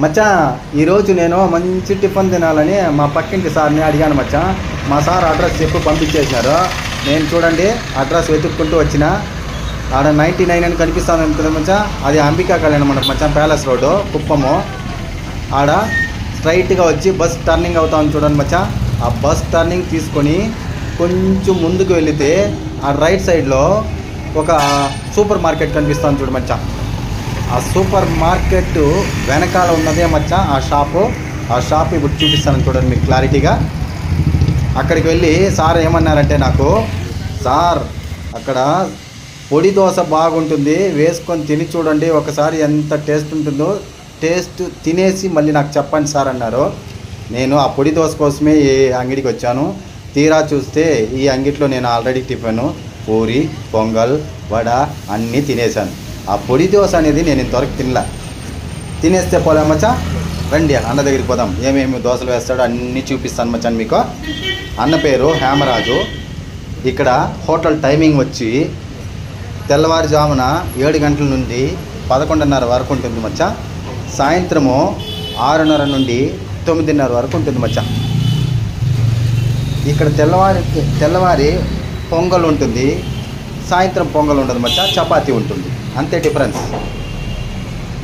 మచ్చా ఈరోజు నేను మంచి టిఫిన్ తినాలని మా పక్కింటి సార్ని అడిగాను మచ్చా. మా సార్ అడ్రస్ చెప్పి పంపించేసినారు. నేను చూడండి అడ్రస్ వెతుక్కుంటూ వచ్చిన ఆడ 99 అని కనిపిస్తాను కదా మచ్చా, అది అంబికా కళ్యాణం మనకు మచ్చా, ప్యాలెస్ రోడ్డు కుప్పము. ఆడ స్ట్రైట్గా వచ్చి బస్ టర్నింగ్ అవుతాను చూడండి మచ్చా. ఆ బస్ టర్నింగ్ తీసుకొని కొంచెం ముందుకు వెళితే ఆ రైట్ సైడ్లో ఒక సూపర్ మార్కెట్ కనిపిస్తాను చూడు మచ్చా. ఆ సూపర్ మార్కెట్ వెనకాల ఉన్నదే మచ్చా ఆ షాప్ ఇప్పుడు చూపిస్తాను చూడండి మీకు క్లారిటీగా. అక్కడికి వెళ్ళి సార్ ఏమన్నారంటే నాకు, సార్ అక్కడ పొడి దోశ బాగుంటుంది, వేసుకొని తిని చూడండి ఒకసారి ఎంత టేస్ట్ ఉంటుందో, టేస్ట్ తినేసి మళ్ళీ నాకు చెప్పండి సార్ అన్నారు. నేను ఆ పొడి దోశ కోసమే ఈ అంగడికి వచ్చాను. తీరా చూస్తే ఈ అంగిట్లో నేను ఆల్రెడీ టిఫిన్, పూరి, పొంగల్, వడ అన్నీ తినేశాను. ఆ పొడి దోశ అనేది నేను ఇంతవరకు తినేస్తే పోలే మచ్చా. రండి అన్న దగ్గరికి పోదాం, ఏమేమి దోశలు వేస్తాడో అన్నీ చూపిస్తాను మచ్చాను మీకు. అన్న పేరు హేమరాజు. ఇక్కడ హోటల్ టైమింగ్ వచ్చి తెల్లవారుజామున 7 గంటల నుండి 11:30 వరకు ఉంటుంది మచ్చా. సాయంత్రము 6:30 నుండి 9:30 వరకు ఉంటుంది మచ్చా. ఇక్కడ తెల్లవారి పొంగల్ ఉంటుంది, సాయంత్రం పొంగల్ ఉండదు మచ్చా, చపాతీ ఉంటుంది, అంతే డిఫరెన్స్.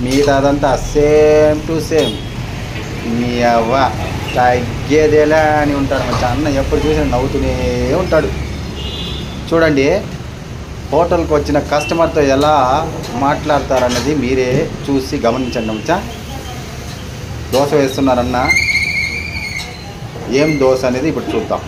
మిగతా అదంతా సేమ్ టు సేమ్. మీ అవ్వ తగ్గేదేలా అని ఉంటాడు మచ్చా. అన్న ఎప్పుడు చూసినా నవ్వుతూనే ఉంటాడు. చూడండి హోటల్కి వచ్చిన కస్టమర్తో ఎలా మాట్లాడతారన్నది మీరే చూసి గమనించండి మచ్చా. దోశ వేస్తున్నారన్న, ఏం దోశ అనేది ఇప్పుడు చూద్దాం.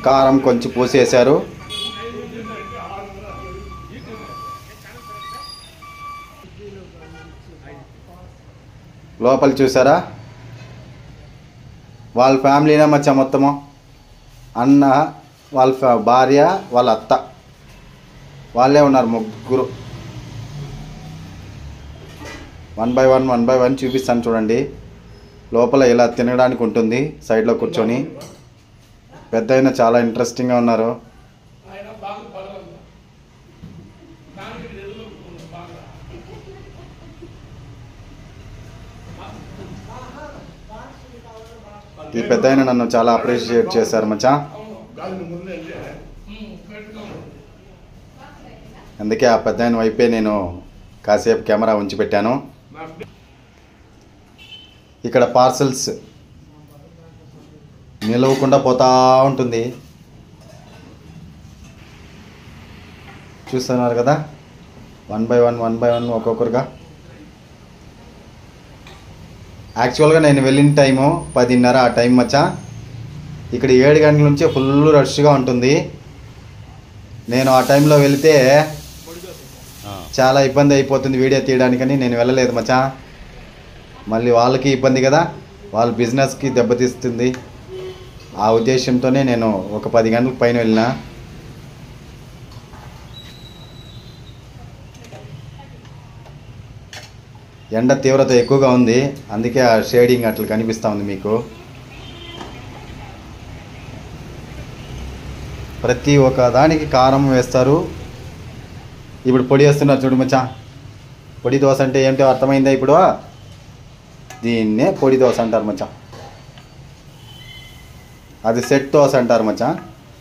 కారం కొంచెం పూసేశారు. లోపల చూసారా, వాళ్ళ ఫ్యామిలీనే మచ్చా మొత్తము. అన్న, వాళ్ళ భార్య, వాళ్ళ అత్త, వాళ్ళే ఉన్నారు ముగ్గురు. 1 by 1 చూపిస్తాను చూడండి. లోపల ఇలా తినడానికి ఉంటుంది, సైడ్లో కూర్చొని. పెద్ద అయినా చాలా ఇంట్రెస్టింగ్గా ఉన్నారు. ఈ పెద్ద అయినా నన్ను చాలా అప్రిషియేట్ చేశారు మచ్చా. అందుకే ఆ పెద్ద అయిన వైపే నేను కాసేపు కెమెరా ఉంచి పెట్టాను. ఇక్కడ పార్సల్స్ నిలవకుండా పోతూ ఉంటుంది, చూస్తున్నారు కదా. 1 by 1 ఒక్కొక్కరుగా. యాక్చువల్గా నేను వెళ్ళిన టైము 10:30 ఆ టైం మచ్చా. ఇక్కడ 7 గంటల నుంచి ఫుల్ రష్గా ఉంటుంది. నేను ఆ టైంలో వెళితే చాలా ఇబ్బంది అయిపోతుంది వీడియో తీయడానికని నేను వెళ్ళలేదు మచ్చా. మళ్ళీ వాళ్ళకి ఇబ్బంది కదా, వాళ్ళ బిజినెస్కి దెబ్బతీస్తుంది. ఆ ఉద్దేశంతోనే నేను ఒక 10 గంటలకు పైన వెళ్ళినా. ఎండ తీవ్రత ఎక్కువగా ఉంది, అందుకే ఆ షేడింగ్ అట్లా కనిపిస్తూ ఉంది మీకు. ప్రతి ఒక్క దానికి కారం వేస్తారు. ఇప్పుడు పొడి వేస్తున్నారు చూడు మచ్చా. పొడి దోశ అంటే ఏమిటో అర్థమైందా ఇప్పుడు? దీన్నే పొడి దోశ అంటారు మచ్చా. అది సెట్ దోశ అంటారు మచ్చా.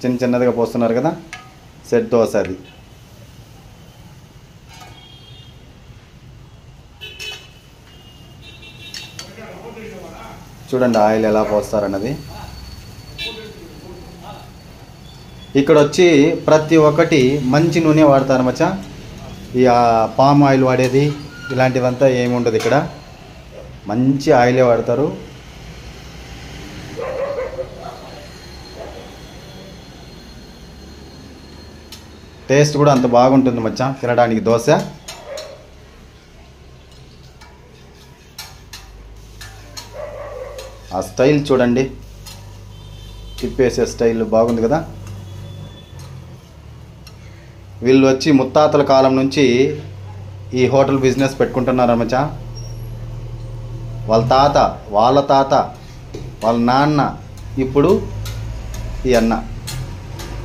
చిన్నదిగా పోస్తున్నారు కదా, సెట్ దోశ అది. చూడండి ఆయిల్ ఎలా పోస్తారన్నది. ఇక్కడ వచ్చి ప్రతి ఒక్కటి మంచి నూనె వాడతారు మచ్చా. ఈ పామ్ ఆయిల్ వాడేది ఇలాంటివంతా ఏమి ఉండదు ఇక్కడ. మంచి ఆయిలే వాడతారు. టేస్ట్ కూడా అంత బాగుంటుంది మచ్చా తినడానికి దోశ. ఆ స్టైల్ చూడండి, తిప్పేసే స్టైల్ బాగుంది కదా. వీళ్ళు వచ్చి ముత్తాతల కాలం నుంచి ఈ హోటల్ బిజినెస్ పెట్టుకుంటున్నారు మచ్చా. వాళ్ళ తాత, వాళ్ళ తాత, వాళ్ళ నాన్న, ఇప్పుడు ఈ అన్న,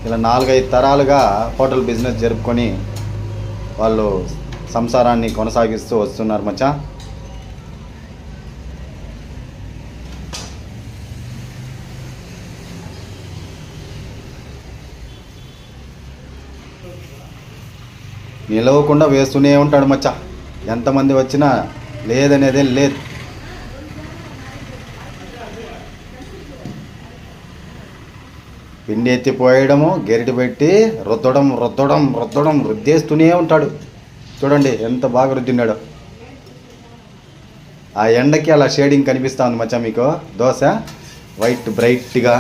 ఇలా 4-5 తరాలుగా హోటల్ బిజినెస్ జరుపుకొని వాళ్ళు సంసారాన్ని కొనసాగిస్తూ వస్తున్నారు మచ్చా. నిలవకుండా వేస్తూనే ఉంటాడు మచ్చా. ఎంతమంది వచ్చినా లేదనేదేం లేదు. పిండి ఎత్తిపోయడము, గెరిటి పెట్టి రుద్దడం రుద్దేస్తూనే ఉంటాడు. చూడండి ఎంత బాగా రుద్దినాడు. ఆ ఎండకి అలా షేడింగ్ కనిపిస్తూ ఉంది మచ్చా మీకు. దోశ వైట్ బ్రైట్గా.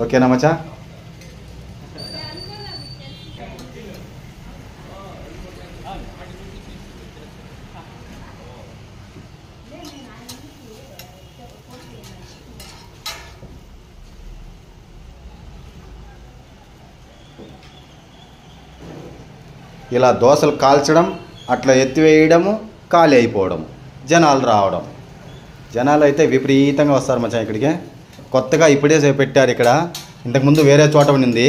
ఓకేనా మచ్చా? ఇలా దోశలు కాల్చడం, అట్లా ఎత్తివేయడము, ఖాళీ అయిపోవడం, జనాలు రావడం. జనాలు అయితే విపరీతంగా వస్తారు మచ్చా ఇక్కడికి. కొత్తగా ఇప్పుడే పెట్టారు ఇక్కడ. ఇంతకుముందు వేరే చోట ఉన్నింది,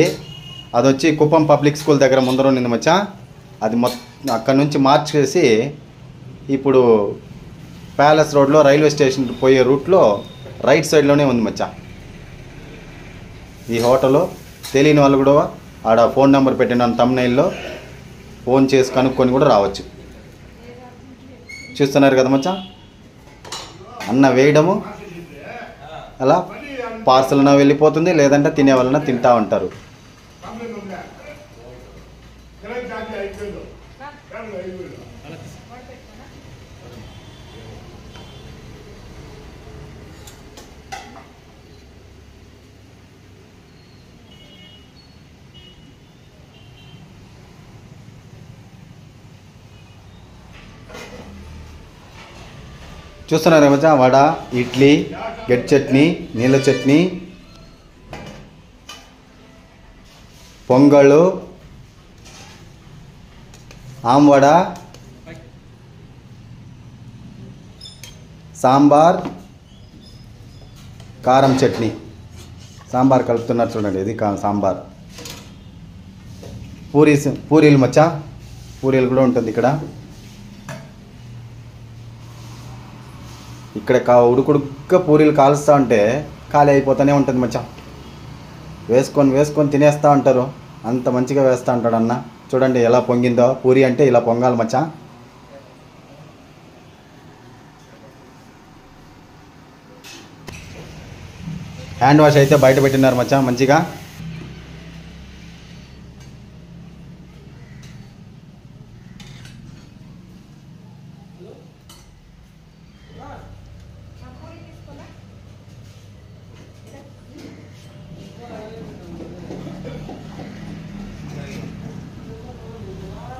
అది వచ్చి కుప్పం పబ్లిక్ స్కూల్ దగ్గర ముందర ఉన్నింది మచ్చా. అది అక్కడ నుంచి మార్చేసి ఇప్పుడు ప్యాలెస్ రోడ్లో రైల్వే స్టేషన్ పోయే రూట్లో రైట్ సైడ్లోనే ఉంది మచ్చా ఈ హోటలు. తెలియని వాళ్ళు కూడా ఆడ ఫోన్ నెంబర్ పెట్టిన తమ్నైల్లో ఫోన్ చేసి కనుక్కొని కూడా రావచ్చు. చూస్తున్నారు కదా మచ్చా, అన్న వేయడము, అలా పార్సల్ అన్న వెళ్ళిపోతుంది, లేదంటే తినే వాళ్ళన తింటా ఉంటారు. చూస్తున్నారు మచ్చా, వడ, ఇడ్లీ, గెట్ చట్నీ, నీళ్ళ చట్నీ, పొంగళ్ళు, ఆమ్వడ, సాంబార్, కారం చట్నీ. సాంబార్ కలుపుతున్నారు చూడండి, ఇది సాంబార్. పూరీలు మచ్చా, పూరీలు కూడా ఉంటుంది ఇక్కడ. ఇక్కడ ఉడుకుడుక్క పూరీలు కాలుస్తూ ఉంటే ఖాళీ అయిపోతూనే ఉంటుంది మచ్చా. వేసుకొని తినేస్తూ ఉంటారు. అంత మంచిగా వేస్తూ ఉంటాడు అన్న. చూడండి ఎలా పొంగిందో. పూరి అంటే ఇలా పొంగాలి మచ్చా. హ్యాండ్ వాష్ అయితే బయట పెట్టినారు మచ్చా మంచిగా.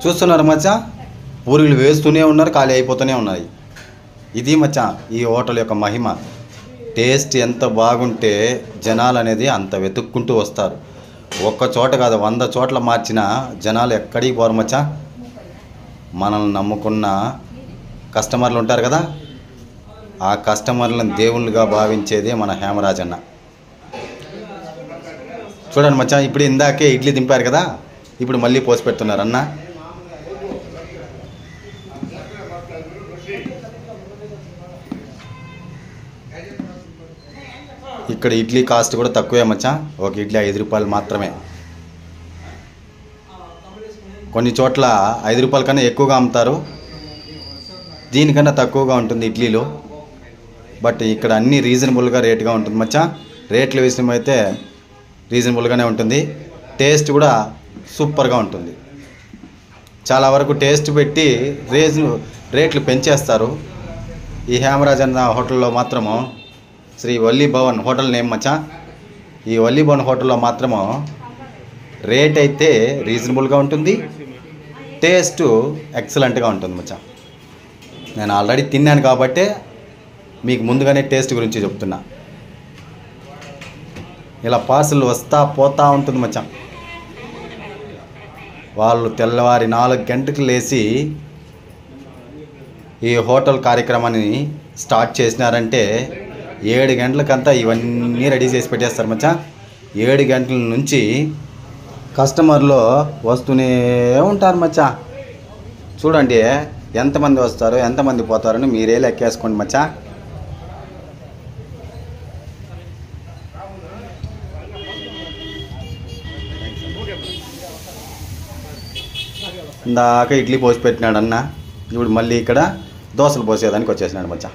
చూస్తున్నారు మచ్చా, పూరీలు వేస్తూనే ఉన్నారు, ఖాళీ అయిపోతూనే ఉన్నాయి. ఇది మచ్చా ఈ హోటల్ యొక్క మహిమ. టేస్ట్ ఎంత బాగుంటే జనాలు అనేది అంత వెతుక్కుంటూ వస్తారు. ఒక్క చోట కాదు, 100 చోట్ల మార్చిన జనాలు ఎక్కడికి పోరు మచ్చా. మనల్ని నమ్ముకున్న కస్టమర్లు ఉంటారు కదా, ఆ కస్టమర్లను దేవుళ్ళుగా భావించేదే మన హేమరాజ్ అన్న. చూడండి మచ్చా, ఇప్పుడు ఇందాకే ఇడ్లీ దింపారు కదా, ఇప్పుడు మళ్ళీ పోసి పెడుతున్నారు అన్న. ఇక్కడ ఇడ్లీ కాస్ట్ కూడా తక్కువే మచ్చా. ఒక ఇడ్లీ 5 రూపాయలు మాత్రమే. కొన్ని చోట్ల 5 రూపాయల కన్నా ఎక్కువగా అమ్ముతారు, దీనికన్నా తక్కువగా ఉంటుంది ఇడ్లీలు. బట్ ఇక్కడ అన్నీ రీజనబుల్గా రేటుగా ఉంటుంది మచ్చా. రేట్ల విషయం అయితే రీజనబుల్గానే ఉంటుంది. టేస్ట్ కూడా సూపర్గా ఉంటుంది. చాలా వరకు టేస్ట్ పెట్టి రేట్లు పెంచేస్తారు. ఈ హేమరాజ్ అన్న హోటల్లో మాత్రము, శ్రీ వల్లీ భవన్ హోటల్ నేమ్ మచ్చా, ఈ వల్లీ భవన్ హోటల్లో మాత్రము రేట్ అయితే రీజనబుల్గా ఉంటుంది, టేస్ట్ ఎక్సలెంట్గా ఉంటుంది మచ్చా. నేను ఆల్రెడీ తిన్నాను కాబట్టే మీకు ముందుగానే టేస్ట్ గురించి చెప్తున్నా. ఇలా పార్సల్ వస్తా పోతూ ఉంటుంది మచ్చా. వాళ్ళు తెల్లవారి 4 గంటలకు లేచి ఈ హోటల్ కార్యక్రమాన్ని స్టార్ట్ చేసినారంటే 7 గంటలకంతా ఇవన్నీ రెడీ చేసి పెట్టేస్తారు మచ్చా. 7 గంటల నుంచి కస్టమర్లు వస్తూనే ఉంటారు మచ్చా. చూడండి ఎంతమంది వస్తారు ఎంతమంది పోతారని మీరే లెక్కేసుకోండి మచ్చా. ఇందాక ఇడ్లీ పోసి పెట్టినాడు అన్న, ఇప్పుడు మళ్ళీ ఇక్కడ దోశలు పోసేదానికి వచ్చేసినాడు మచ్చా.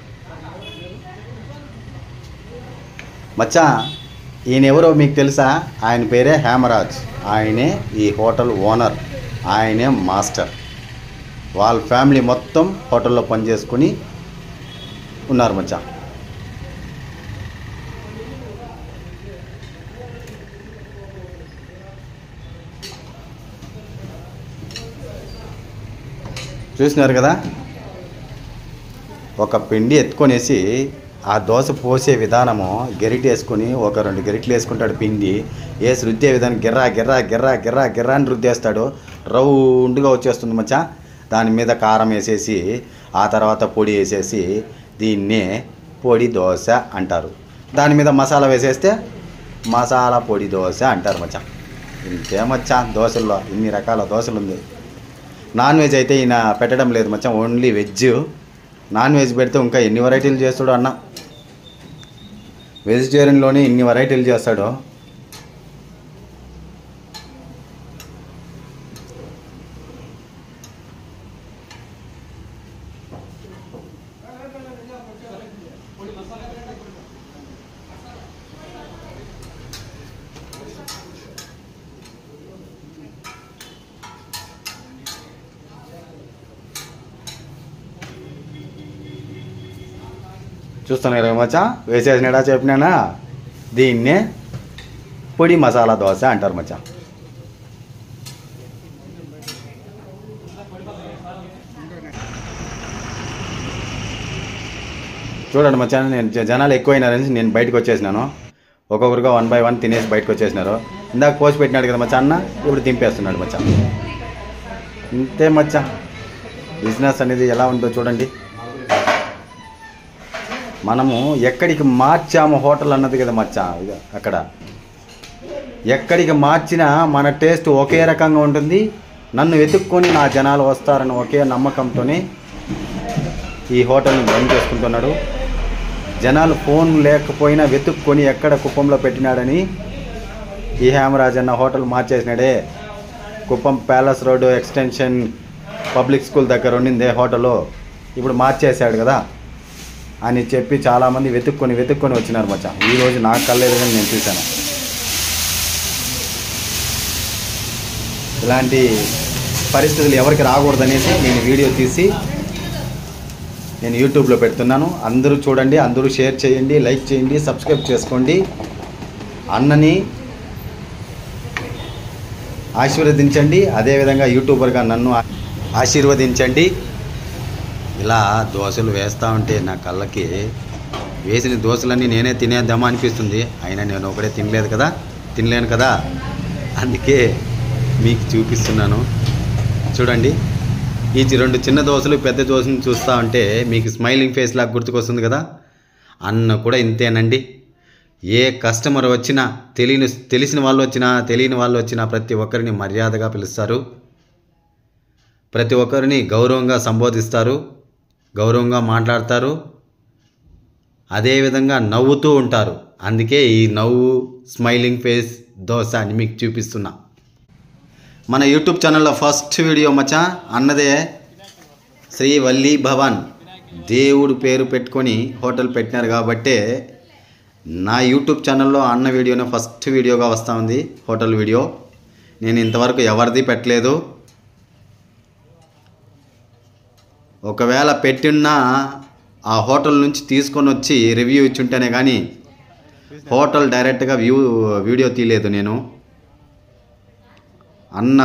మచ్చా ఈయన ఎవరో మీకు తెలుసా? ఆయన పేరే హేమరాజ్. ఆయనే ఈ హోటల్ ఓనర్, ఆయనే మాస్టర్. వాళ్ళ ఫ్యామిలీ మొత్తం హోటల్లో పనిచేసుకుని ఉన్నారు మచ్చా. చూసినారు కదా, ఒక పిండి ఎత్తుకొనేసి ఆ దోశ పోసే విధానము గెరిటి వేసుకొని ఒక 2 గెరిట్లు వేసుకుంటాడు. పిండి వేసి రుద్దే విధానం గిర్రా గిర్రా గిర్రా గిర్రా గిర్రా అని రుద్దేస్తాడు. రౌండ్గా వచ్చేస్తుంది మచ్చా. దాని మీద కారం వేసేసి ఆ తర్వాత పొడి వేసేసి దీన్నే పొడి దోశ అంటారు. దాని మీద మసాలా వేసేస్తే మసాలా పొడి దోశ అంటారు మచ్చా. ఇంతే మచ్చా, దోశల్లో ఇన్ని రకాల దోశలు ఉంది. నాన్ వెజ్ అయితే ఈయన పెట్టడం లేదు మచ్చా, ఓన్లీ వెజ్. నాన్ వెజ్ పెడితే ఇంకా ఎన్ని వెరైటీలు చేస్తాడు అన్న. వెజిటేరియన్లోనే ఇన్ని వెరైటీలు చేస్తాడు. చూస్తున్నాను కదా మచ్చా, వేసేసినాడా చెప్పినానా? దీన్నే పొడి మసాలా దోశ అంటారు మచ్చా. చూడండి మచ్చా, నేను జనాలు ఎక్కువైనారని నేను బయటకు వచ్చేసినాను. ఒక్కొక్కరుగా 1 by 1 తినేసి బయటకు వచ్చేసినారు. ఇందాక పోసి పెట్టినాడు కదా మచ్చా అన్న, ఇప్పుడు దింపేస్తున్నాడు మచ్చా. ఇంతే మచ్చా, బిజినెస్ అనేది ఎలా ఉందో చూడండి. మనము ఎక్కడికి మార్చాము హోటల్ అన్నది కదా మచ్చా. అక్కడ ఎక్కడికి మార్చినా మన టేస్ట్ ఒకే రకంగా ఉంటుంది. నన్ను వెతుక్కొని నా జనాలు వస్తారని ఒకే నమ్మకంతోనే ఈ హోటల్ని రన్ చేసుకుంటున్నాడు. జనాలు ఫోన్ లేకపోయినా వెతుక్కొని ఎక్కడ కుప్పంలో పెట్టినాడని ఈ హేమరాజ్ అన్న హోటల్ మార్చేసినాడే. Kuppam palace road extension public school దగ్గర ఉండిందే హోటలు, ఇప్పుడు మార్చేశాడు కదా అని చెప్పి చాలామంది వెతుక్కొని వచ్చినారు మచ్చా. ఈరోజు నాకు కళ్ళెదురుగా నేను చూశాను. ఇలాంటి పరిస్థితులు ఎవరికి రాకూడదనేసి నేను వీడియో తీసి నేను యూట్యూబ్లో పెడుతున్నాను. అందరూ చూడండి, అందరూ షేర్ చేయండి, లైక్ చేయండి, సబ్స్క్రైబ్ చేసుకోండి. అన్నని ఆశీర్వదించండి, అదేవిధంగా యూట్యూబర్గా నన్ను ఆశీర్వదించండి. ఇలా దోశలు వేస్తూ ఉంటే నా కళ్ళకి వేసిన దోశలన్నీ నేనే తినేద్దామా అనిపిస్తుంది. అయినా నేను ఒకటే తినలేను కదా, అందుకే మీకు చూపిస్తున్నాను. చూడండి, ఈ 2 చిన్న దోశలు పెద్ద దోశను చూస్తూ ఉంటే మీకు స్మైలింగ్ ఫేస్ లాగా గుర్తుకొస్తుంది కదా. అన్న కూడా ఇంతేనండి. ఏ కస్టమర్ వచ్చినా, తెలిసిన వాళ్ళు వచ్చినా తెలియని వాళ్ళు వచ్చినా ప్రతి ఒక్కరిని మర్యాదగా పిలుస్తారు, ప్రతి ఒక్కరిని గౌరవంగా సంబోధిస్తారు, గౌరవంగా మాట్లాడతారు, అదేవిధంగా నవ్వుతూ ఉంటారు. అందుకే ఈ నవ్వు స్మైలింగ్ ఫేస్ దోశ అని మీకు చూపిస్తున్నా. మన యూట్యూబ్ ఛానల్లో ఫస్ట్ వీడియో మచ్చా అన్నదే. శ్రీ వల్లీ భవన్ దేవుడు పేరు పెట్టుకొని హోటల్ పెట్టినారు కాబట్టే నా యూట్యూబ్ ఛానల్లో అన్న వీడియోనే ఫస్ట్ వీడియోగా వస్తూ ఉంది, హోటల్ వీడియో. నేను ఇంతవరకు ఎవరిది పెట్టలేదు. ఒకవేళ పెట్టినా ఆ హోటల్ నుంచి తీసుకొని వచ్చి రివ్యూ ఇచ్చుంటేనే కానీ హోటల్ డైరెక్ట్గా వీడియో తీయలేదు నేను. అన్న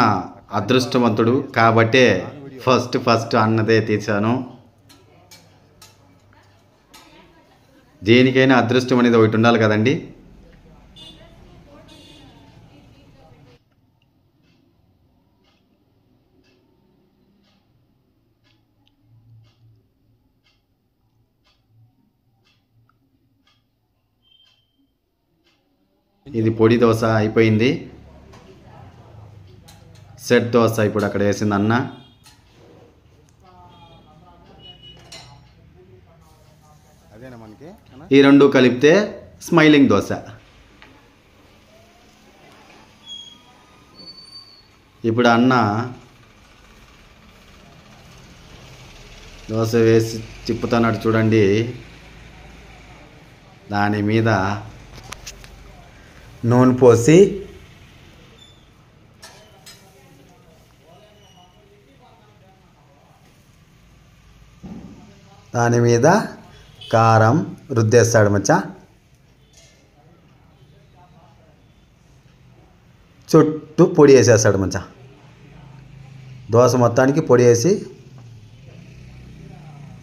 అదృష్టవంతుడు కాబట్టే ఫస్ట్ అన్నదే తీశాను. దేనికైనా అదృష్టం అనేది ఒకటి ఉండాలి కదండి. ఇది పొడి దోశ అయిపోయింది. సెట్ దోశ ఇప్పుడు అక్కడ వేసింది అన్న. ఈ రెండు కలిపితే స్మైలింగ్ దోశ. ఇప్పుడు అన్న దోశ వేసి తిప్పుతున్నాడు చూడండి. దాని మీద నూనె పోసి దాని మీద కారం రుద్దేస్తాడు మచ్చా. చుట్టూ పొడి వేసేస్తాడు మచ్చా. దోశ మొత్తానికి పొడి వేసి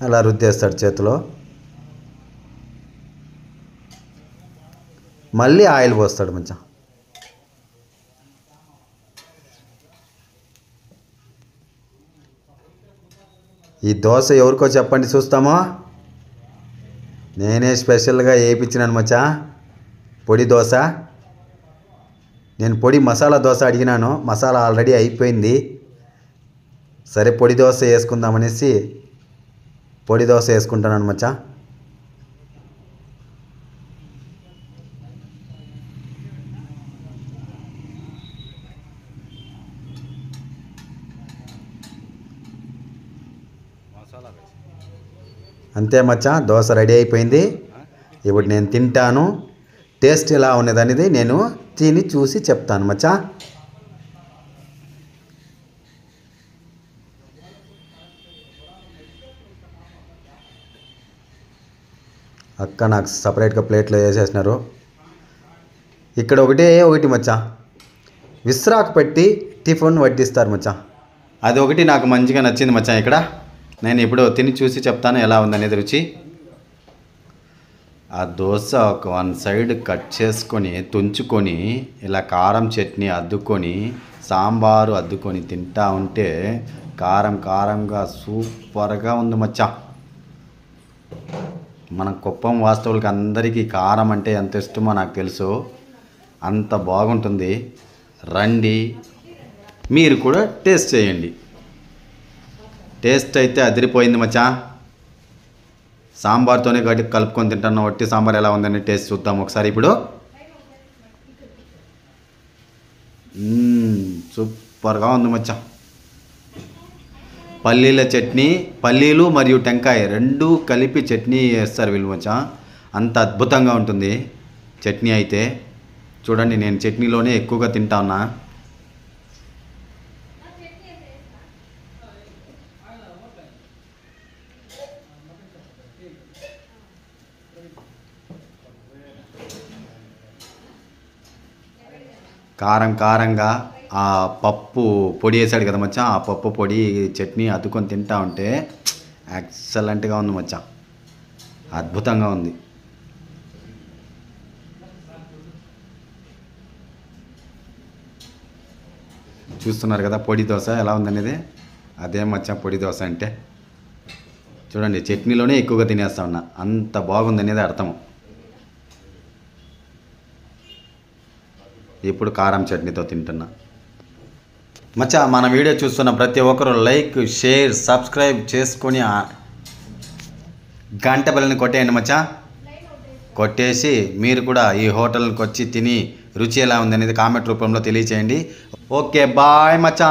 అలా రుద్దేస్తాడు చేతిలో. మళ్ళీ ఆయిల్ పోస్తాడు మచ్చా. ఈ దోశ ఎవరికో చెప్పండి చూస్తామో. నేనే స్పెషల్గా వేయించినాను మచ్చా పొడి దోశ. నేను పొడి మసాలా దోశ అడిగినాను, మసాలా ఆల్రెడీ అయిపోయింది. సరే పొడి దోశ వేసుకుందామనేసి పొడి దోశ వేసుకుంటాను మచ్చా. అంతే మచ్చా, దోశ రెడీ అయిపోయింది. ఇప్పుడు నేను తింటాను. టేస్ట్ ఎలా ఉన్నది అనేది నేను తిని చూసి చెప్తాను మచ్చా. అక్క నాకు సపరేట్గా ప్లేట్లో వేసేసినారు. ఇక్కడ ఒకటి మచ్చా విశ్రాకు పెట్టి టిఫిన్ వడ్డిస్తారు మచ్చా. అది ఒకటి నాకు మంచిగా నచ్చింది మచ్చా. ఇక్కడ నేను ఇప్పుడు తిని చూసి చెప్తాను ఎలా ఉందనేది రుచి. ఆ దోశ ఒక వన్ సైడ్ కట్ చేసుకొని తుంచుకొని ఇలా కారం చట్నీ అద్దుకొని సాంబారు అద్దుకొని తింటా ఉంటే కారం కారంగా సూపర్గా ఉంది మచ్చా. మన కుప్పం వాస్తవులకి అందరికీ కారం అంటే ఎంత ఇష్టమో నాకు తెలుసు. అంత బాగుంటుంది. రండి మీరు కూడా టేస్ట్ చేయండి. టేస్ట్ అయితే అదిరిపోయింది మచ్చా. సాంబార్తోనే గట్టి కలుపుకొని తింటున్నాం. వట్టి సాంబార్ ఎలా ఉందని టేస్ట్ చూద్దాం ఒకసారి ఇప్పుడు. సూపర్గా ఉంది మచ్చా. పల్లీల చట్నీ, పల్లీలు మరియు టెంకాయ రెండు కలిపి చట్నీ వేస్తారు వీళ్ళు మచ్చా. అంత అద్భుతంగా ఉంటుంది చట్నీ అయితే. చూడండి నేను చట్నీలోనే ఎక్కువగా తింటా ఉన్నా. కారం కారంగా ఆ పప్పు పొడి వేసాడు కదా మచ్చా. ఆ పప్పు పొడి చట్నీ అద్దుకొని తింటా ఉంటే ఎక్సలెంట్గా ఉంది మచ్చా. అద్భుతంగా ఉంది. చూస్తున్నారు కదా పొడి దోశ ఎలా ఉందనేది. అదే మచ్చా పొడి దోశ అంటే. చూడండి చట్నీలోనే ఎక్కువగా తినేస్తా ఉన్నా. అంత బాగుందనేది అర్థం. ఇప్పుడు కారం చట్నీతో తింటున్నా మచ్చా. మన వీడియో చూస్తున్న ప్రతి ఒక్కరు లైక్, షేర్, సబ్స్క్రైబ్ చేసుకొని గంట బెల్లని కొట్టేయండి మచ్చా. కొట్టేసి మీరు కూడా ఈ హోటల్కి వచ్చి తిని రుచి ఎలా ఉందనేది కామెంట్ రూపంలో తెలియచేయండి. ఓకే బాయ్ మచ్చా.